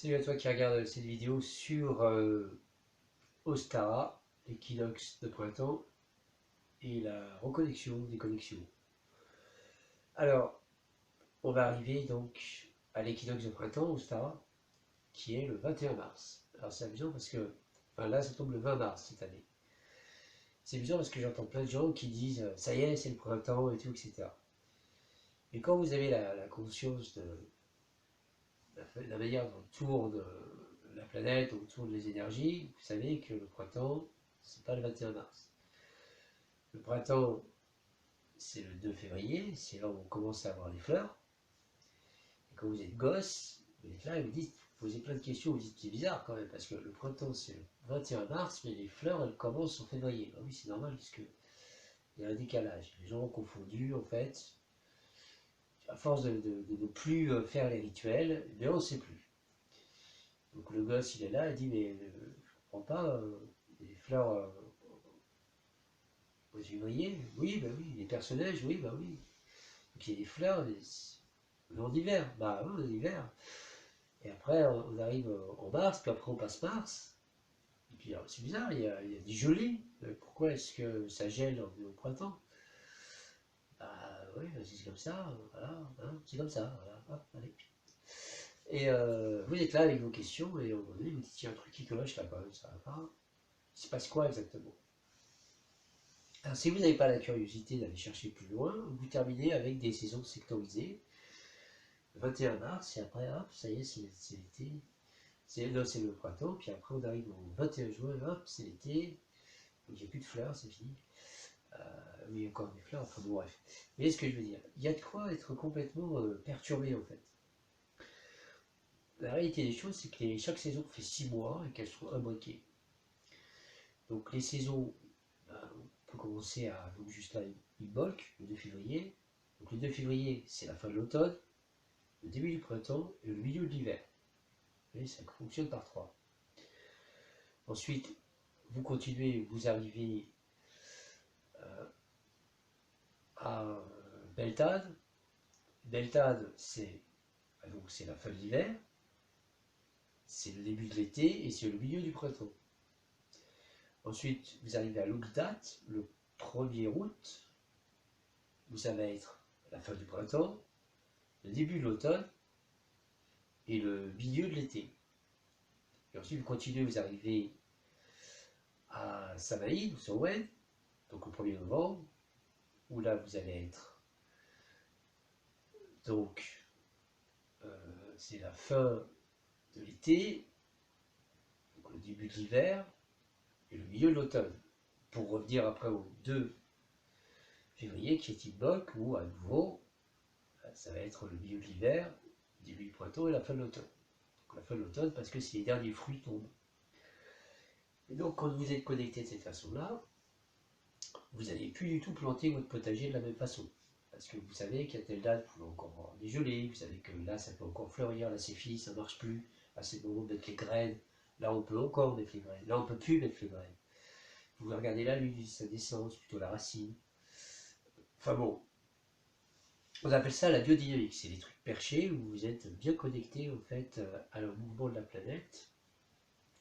Salut à toi qui regarde cette vidéo sur Ostara, l'équinoxe de printemps et la reconnexion des connexions. Alors, on va arriver donc à l'équinoxe de printemps, Ostara, qui est le 21 mars. Alors c'est amusant parce que, enfin là ça tombe le 20 mars cette année. C'est amusant parce que j'entends plein de gens qui disent ça y est, c'est le printemps et tout, etc. Mais quand vous avez la conscience de la manière dont tourne la planète, dont tournent les énergies, vous savez que le printemps, c'est pas le 21 mars. Le printemps, c'est le 2 février, c'est là où on commence à avoir les fleurs. Et quand vous êtes gosse, vous êtes là et vous dites, vous posez plein de questions, vous dites c'est bizarre quand même, parce que le printemps c'est le 21 mars, mais les fleurs elles commencent en février. Bah oui, c'est normal, parce qu'il y a un décalage. Les gens ont confondu en fait, à force de ne plus faire les rituels, mais on ne sait plus. Donc le gosse il est là, il dit mais je comprends pas, les fleurs au février, oui, bah oui, les personnages, oui, bah oui. Donc il y a des fleurs, en hiver, bah oui, en hiver. Et après, on arrive en mars, puis après on passe mars. Et puis c'est bizarre, il y a du gelé. Pourquoi est-ce que ça gèle au printemps? Bah oui, c'est comme ça, voilà, hein, c'est comme ça, voilà, hop, allez. Et vous êtes là avec vos questions, et à un moment donné, vous dites, il y a un truc qui cloche là quand même, ça va pas. Il se passe quoi exactement? Alors si vous n'avez pas la curiosité d'aller chercher plus loin, vous terminez avec des saisons sectorisées. Le 21 mars, et après, hop, ça y est, c'est l'été. C'est le printemps, puis après on arrive au 21 juin, hop, c'est l'été. Donc il n'y a plus de fleurs, c'est fini. Mais il y a encore des fleurs, enfin bon, bref. Vous voyez ce que je veux dire? Il y a de quoi être complètement perturbé en fait. La réalité des choses, c'est que chaque saison fait 6 mois et qu'elles sont imbriquées. Donc les saisons, on peut commencer à, donc juste là, Imbolc, le 2 février. Donc le 2 février, c'est la fin de l'automne, le début du printemps et le milieu de l'hiver. Vous voyez, ça fonctionne par 3. Ensuite, vous continuez, vous arrivez à Beltane. Beltane, c'est la fin de l'hiver, c'est le début de l'été et c'est le milieu du printemps. Ensuite, vous arrivez à Lugdat, le 1er août, où ça va être la fin du printemps, le début de l'automne et le milieu de l'été. Et ensuite, vous continuez, vous arrivez à Samaïd, ou Samhain, donc le 1er novembre, où là, vous allez être, donc, c'est la fin de l'été, donc le début de l'hiver, et le milieu de l'automne. Pour revenir après au 2 février, qui est Imbolc, où à nouveau, ça va être le milieu de l'hiver, le début du printemps et la fin de l'automne. Donc la fin de l'automne parce que si les derniers fruits tombent. Et donc quand vous êtes connecté de cette façon-là, vous n'allez plus du tout planter votre potager de la même façon. Parce que vous savez qu'à telle date, vous pouvez encore avoir des gelées, vous savez que là, ça peut encore fleurir, là c'est fini, ça ne marche plus. Là, c'est le moment de mettre les graines. Là, on peut encore mettre les graines. Là, on ne peut plus mettre les graines. Vous regardez la lune, sa descente, plutôt la racine. Enfin bon, on appelle ça la biodynamique. C'est des trucs perchés où vous êtes bien connecté en fait à le mouvement de la planète.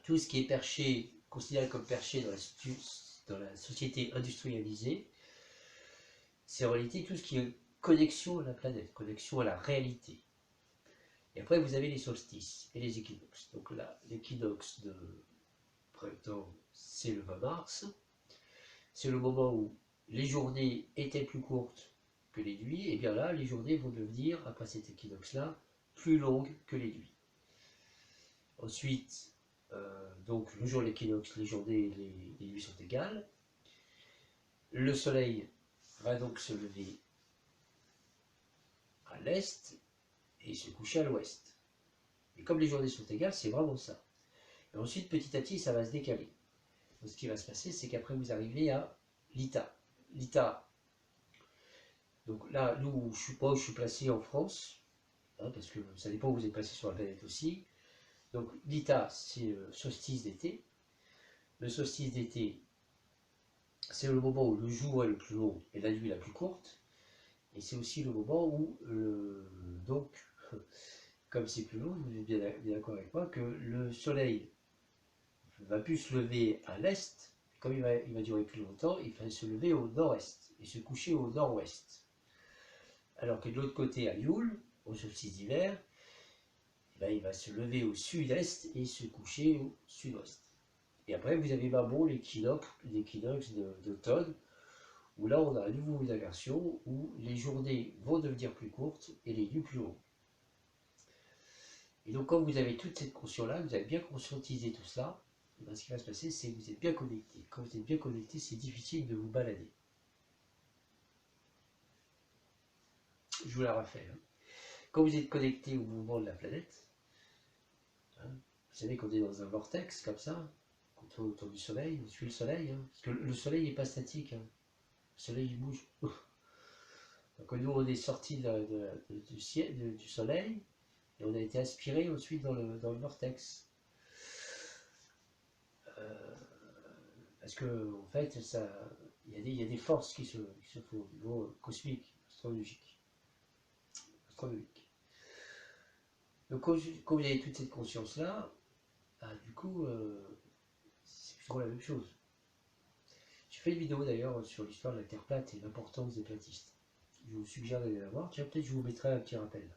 Tout ce qui est perché, considéré comme perché dans la société industrialisée, c'est en réalité tout ce qui est connexion à la planète, connexion à la réalité. Et après, vous avez les solstices et les équinoxes. Donc là, l'équinoxe de printemps, c'est le 20 mars. C'est le moment où les journées étaient plus courtes que les nuits. Et bien là, les journées vont devenir, après cet équinoxe-là, plus longues que les nuits. Ensuite, donc le jour de l'équinoxe, les journées et les nuits sont égales. Le soleil va donc se lever à l'est et se coucher à l'ouest. Et comme les journées sont égales, c'est vraiment ça. Et ensuite, petit à petit, ça va se décaler. Donc, ce qui va se passer, c'est qu'après, vous arrivez à l'Ita. L'Ita, donc là, nous, je suis placé en France, hein, parce que ça dépend où vous êtes placé sur la planète aussi. Donc l'Ita, c'est le solstice d'été. Le solstice d'été, c'est le moment où le jour est le plus long et la nuit la plus courte. Et c'est aussi le moment où, donc, comme c'est plus long, vous êtes bien d'accord avec moi, que le soleil va plus se lever à l'est, comme il va durer plus longtemps, il va se lever au nord-est et se coucher au nord-ouest. Alors que de l'autre côté, à Yule, au solstice d'hiver, il va se lever au sud-est et se coucher au sud-ouest. Et après, vous avez bon l'équinoxe d'automne, où là, on a à nouveau une inversion, où les journées vont devenir plus courtes et les nuits plus longues. Et donc, quand vous avez toute cette conscience-là, vous avez bien conscientisé tout cela, et bien, ce qui va se passer, c'est que vous êtes bien connecté. Quand vous êtes bien connecté, c'est difficile de vous balader. Je vous la refais. Quand vous êtes connecté au mouvement de la planète, vous savez qu'on est dans un vortex comme ça, autour du soleil, on suit le soleil, parce que le soleil n'est pas statique. Le soleil il bouge. Donc nous on est sorti du soleil et on a été aspiré ensuite dans le vortex. Parce que en fait il y a des forces qui se font au niveau cosmique, astrologique. Donc quand vous avez toute cette conscience là, du coup c'est toujours la même chose. J'ai fait une vidéo d'ailleurs sur l'histoire de la Terre plate et l'importance des platistes. Je vous suggère d'aller la voir. Tiens, peut-être je vous mettrai un petit rappel.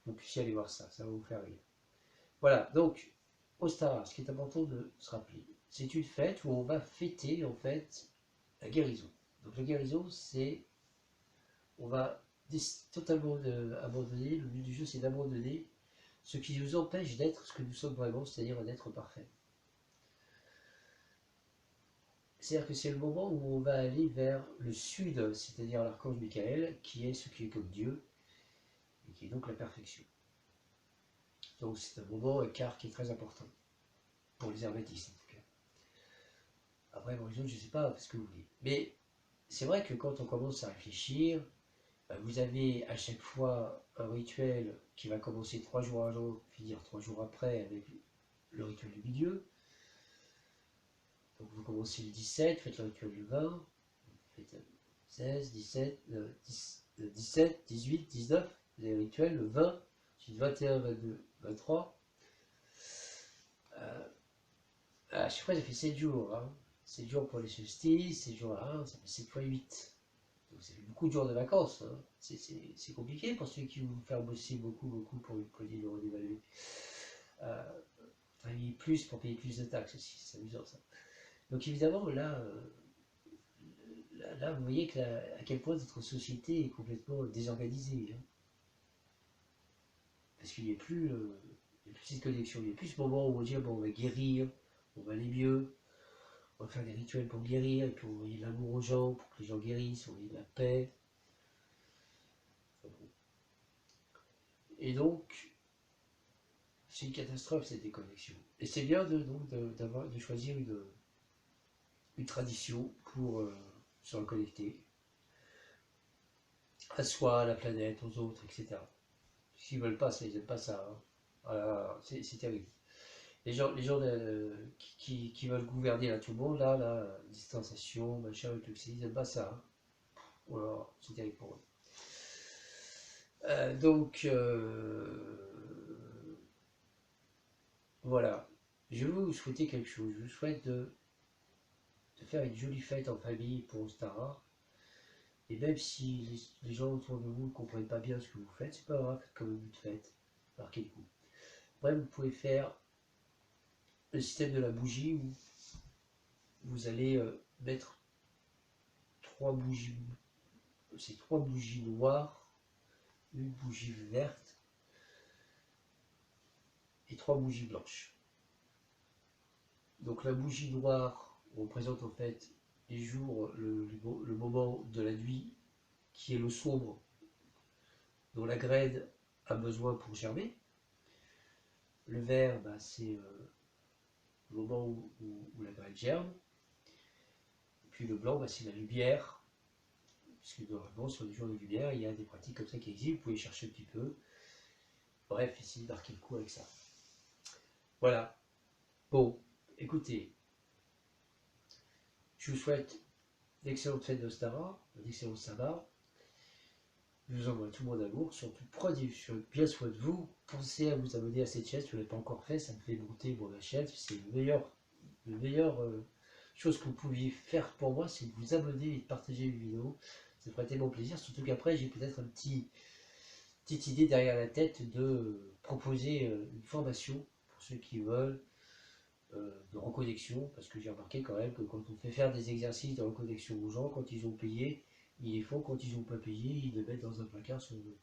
Vous puissiez aller voir ça, ça va vous faire rire. Voilà, donc, Ostara, ce qui est important de se rappeler, c'est une fête où on va fêter en fait la guérison. Donc la guérison, c'est, on va totalement abandonner, le but du jeu c'est d'abandonner ce qui nous empêche d'être ce que nous sommes vraiment, c'est-à-dire un être parfait. C'est-à-dire que c'est le moment où on va aller vers le sud, c'est-à-dire l'archange Michael, qui est ce qui est comme Dieu, et qui est donc la perfection. Donc c'est un moment, un quart qui est très important, pour les hermétistes en tout cas. Après, pour les autres, je ne sais pas ce que vous voulez. Mais c'est vrai que quand on commence à réfléchir, vous avez à chaque fois un rituel qui va commencer 3 jours avant, finir 3 jours après avec le rituel du milieu. Donc vous commencez le 17, faites le rituel du 20, faites 16, 17, 17, 18, 19, vous avez le rituel, le 20, ensuite 21, 22, 23. À chaque fois, j'ai fait 7 jours. 7 jours pour les solstices, 7 jours là, ça fait 7 fois 8. Donc ça fait beaucoup de jours de vacances. C'est compliqué pour ceux qui vont vous faire bosser beaucoup pour une poignée d'euros dévalués. Travailler plus pour payer plus de taxes aussi, c'est amusant ça. Donc évidemment, là vous voyez à quel point notre société est complètement désorganisée. Parce qu'il n'y a plus cette connexion, il n'y a plus ce moment où on dit bon, on va guérir, on va aller mieux, on va faire des rituels pour guérir, et puis on va envoyer de l'amour aux gens, pour que les gens guérissent, on va envoyer de la paix. Et donc, c'est une catastrophe cette déconnexion. Et c'est bien de choisir une tradition pour se reconnecter à soi, à la planète, aux autres, etc. S'ils veulent pas ça, ils n'aiment pas ça. Voilà, c'est terrible. Les gens qui veulent gouverner là, tout le monde, la distanciation, machin, tout ça, ils n'aiment pas ça. Voilà, c'est terrible pour eux. Voilà. Je vais vous souhaiter quelque chose. Je vous souhaite de faire une jolie fête en famille pour Ostara. Et même si les gens autour de vous ne comprennent pas bien ce que vous faites, c'est pas grave, faites comme une fête. Marquez le coup. Après, vous pouvez faire le système de la bougie où vous allez mettre 3 bougies. C'est 3 bougies noires, une bougie verte et 3 bougies blanches. Donc la bougie noire représente en fait les jours, le moment de la nuit qui est le sombre dont la graine a besoin pour germer. Le vert, c'est le moment où la graine germe. Et puis le blanc, c'est la lumière. Puisque normalement, sur les jours de lumière, il y a des pratiques comme ça qui existent. Vous pouvez chercher un petit peu. Bref, essayez de marquer le coup avec ça. Voilà. Bon, écoutez, je vous souhaite d'excellentes fêtes d'Ostara, d'excellents sabbats. Je vous envoie tout mon amour. Surtout, prenez bien soin de vous. Pensez à vous abonner à cette chaîne si vous ne l'avez pas encore fait. Ça me fait monter la chaîne. C'est le meilleur chose que vous pouviez faire pour moi, c'est de vous abonner et de partager une vidéo. Ça me ferait tellement plaisir. Surtout qu'après, j'ai peut-être petite idée derrière la tête de proposer une formation pour ceux qui veulent de reconnexion, parce que j'ai remarqué quand même que quand on fait faire des exercices de reconnexion aux gens, quand ils ont payé, ils les font, quand ils n'ont pas payé, ils les mettent dans un placard sur le dos.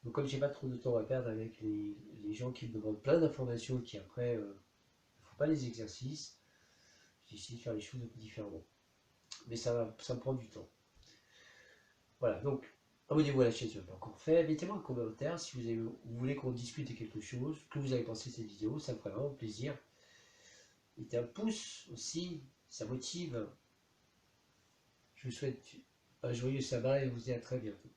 Donc comme j'ai pas trop de temps à perdre avec les gens qui me demandent plein d'informations et qui après ne font pas les exercices, j'ai essayé de faire les choses un peu différemment. Mais ça me prend du temps. Voilà, donc abonnez-vous à la chaîne si vous n'avez pas encore fait. Mettez-moi un commentaire si vous voulez qu'on discute de quelque chose, que vous avez pensé de cette vidéo, ça me ferait vraiment plaisir. Mettez un pouce aussi, ça motive. Je vous souhaite un joyeux sabbat et je vous dis à très bientôt.